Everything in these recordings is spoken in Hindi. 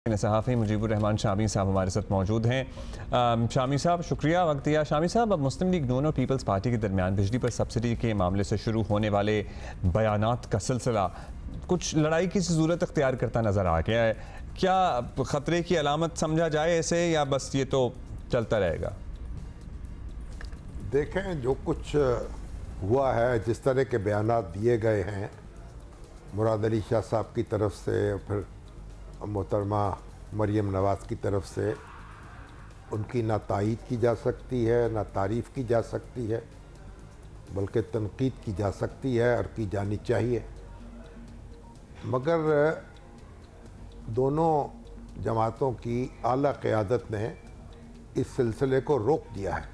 सहाफ़ी मुजीबुर रहमान शामी साहब हमारे साथ मौजूद हैं। शामी साहब शुक्रिया वक्त दिया। शामी साहब, अब मुस्लिम लीग नून और पीपल्स पार्टी के दरमियान बिजली पर सब्सिडी के मामले से शुरू होने वाले बयानात का सिलसिला कुछ लड़ाई की ज़रूरत अख्तियार करता नज़र आ गया है। क्या ख़तरे की अलामत समझा जाए इसे, या बस ये तो चलता रहेगा? देखें, जो कुछ हुआ है, जिस तरह के बयानात दिए गए हैं मुराद अली शाह साहब की तरफ से, फिर मोहतरमा मरियम नवाज़ की तरफ से, उनकी ना तायीद की जा सकती है, ना तारीफ़ की जा सकती है, बल्कि तनकीद की जा सकती है और की जानी चाहिए। मगर दोनों जमातों की आला क़यादत ने इस सिलसिले को रोक दिया है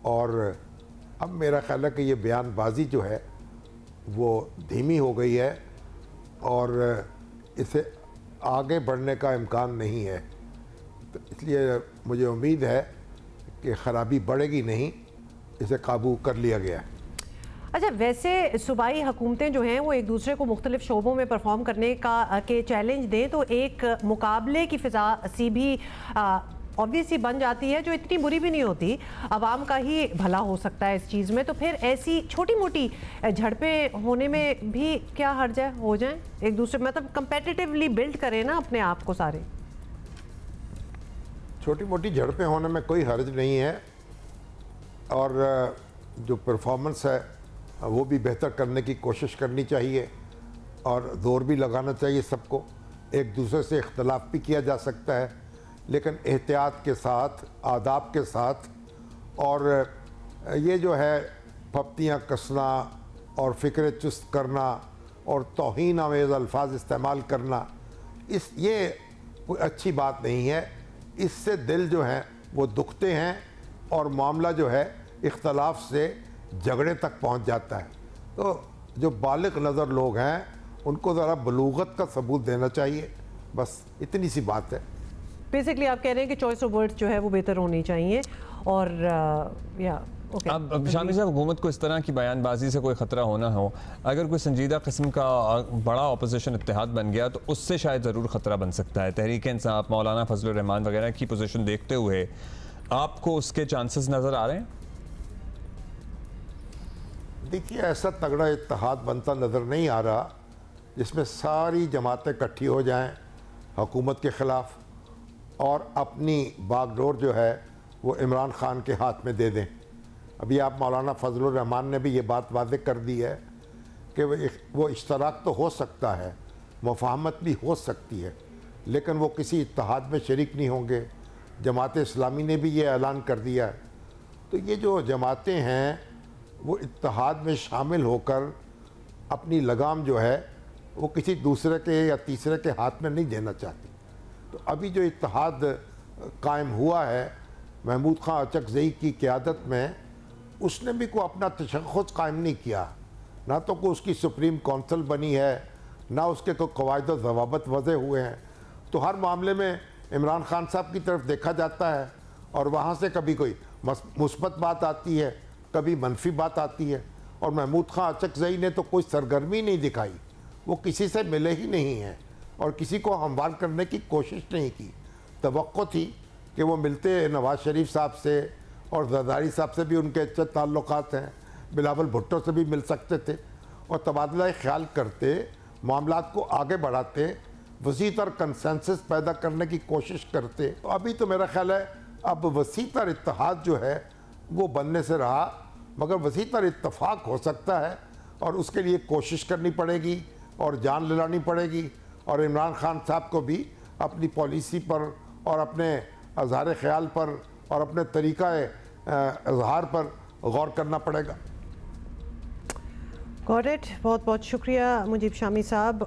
और अब मेरा ख़्याल है कि ये बयानबाजी जो है वो धीमी हो गई है और इसे आगे बढ़ने का इम्कान नहीं है। तो इसलिए मुझे उम्मीद है कि ख़राबी बढ़ेगी नहीं, इसे काबू कर लिया गया है। अच्छा, वैसे सूबाई हुकूमतें जो हैं वो एक दूसरे को मुख्तलिफ शोबों में परफॉर्म करने के चैलेंज दें तो एक मुकाबले की फ़िज़ा सी भी ऑब्वियसली बन जाती है, जो इतनी बुरी भी नहीं होती। आवाम का ही भला हो सकता है इस चीज़ में। तो फिर ऐसी छोटी मोटी झड़पें होने में भी क्या हर्ज है, हो जाएं एक दूसरे, मतलब कंपेटिटिवली बिल्ड करें ना अपने आप को सारे। छोटी मोटी झड़पें होने में कोई हर्ज नहीं है और जो परफॉर्मेंस है वो भी बेहतर करने की कोशिश करनी चाहिए और ज़ोर भी लगाना चाहिए सबको। एक दूसरे से इख्तलाफ भी किया जा सकता है, लेकिन एहतियात के साथ, आदाब के साथ। और ये जो है फप्तियाँ कसना और फ़िक्र चुस्त करना और तौहीन आमेज़ अल्फाज इस्तेमाल करना, ये कोई अच्छी बात नहीं है। इससे दिल जो हैं वो दुखते हैं और मामला जो है इख्तलाफ से झगड़े तक पहुंच जाता है। तो जो बालिग नज़र लोग हैं उनको ज़रा बलूगत का सबूत देना चाहिए, बस इतनी सी बात है। बेसिकली आप कह रहे हैं कि चॉइस ऑफ वर्ड्स जो है वो बेहतर होनी चाहिए। और अब शामी साहब, हुकूमत को इस तरह की बयानबाजी से कोई ख़तरा होना हो, अगर कोई संजीदा किस्म का बड़ा अपोजिशन इत्तेहाद बन गया तो उससे शायद ज़रूर ख़तरा बन सकता है। तहरीक इंसाफ, मौलाना फजलुर रहमान वगैरह की पोजीशन देखते हुए आपको उसके चांसेस नज़र आ रहे हैं? देखिए, ऐसा तगड़ा इत्तेहाद बनता नज़र नहीं आ रहा जिसमें सारी जमातें इकट्ठी हो जाएं हुकूमत के ख़िलाफ़ और अपनी बागडोर जो है वो इमरान ख़ान के हाथ में दे दें। अभी आप मौलाना फजलुर रहमान ने भी ये बात वाज़ेह कर दी है कि वो इश्तराक तो हो सकता है, मुफ़ाहमत भी हो सकती है, लेकिन वो किसी इत्तेहाद में शरीक नहीं होंगे। जमात इस्लामी ने भी ये ऐलान कर दिया है। तो ये जो जमातें हैं वो इत्तेहाद में शामिल होकर अपनी लगाम जो है वो किसी दूसरे के या तीसरे के हाथ में नहीं देना चाहती। तो अभी जो इत्तेहाद कायम हुआ है महमूद खां अचकज़ई की क़यादत में, उसने भी कोई अपना तशख़्ख़ुस कायम नहीं किया। ना तो कोई उसकी सुप्रीम कौंसिल बनी है, ना उसके कोई कवायद व ज़वाबित वज़े हुए हैं। तो हर मामले में इमरान खान साहब की तरफ देखा जाता है और वहाँ से कभी कोई मुस्बत बात आती है, कभी मनफी बात आती है। और महमूद खां अचकज़ई ने तो कोई सरगर्मी नहीं दिखाई, वो किसी से मिले ही नहीं हैं और किसी को हमवार करने की कोशिश नहीं की। तवक्को थी कि वो मिलते नवाज़ शरीफ साहब से और ज़रदारी साहब से भी उनके अच्छे ताल्लुकात हैं, बिलावल भुट्टो से भी मिल सकते थे और तबादला ख्याल करते, मामलात को आगे बढ़ाते, वसी तर कंसेंसस पैदा करने की कोशिश करते। तो अभी तो मेरा ख्याल है अब वसी तर इत्तेहाद जो है वो बनने से रहा, मगर वसी तर इत्तफाक हो सकता है और उसके लिए कोशिश करनी पड़ेगी और जान लड़ानी पड़ेगी। और इमरान खान साहब को भी अपनी पॉलिसी पर और अपने अज़हार ख्याल पर और अपने तरीक़ा इज़हार पर गौर करना पड़ेगा। Got it. बहुत बहुत शुक्रिया मुजीब शामी साहब।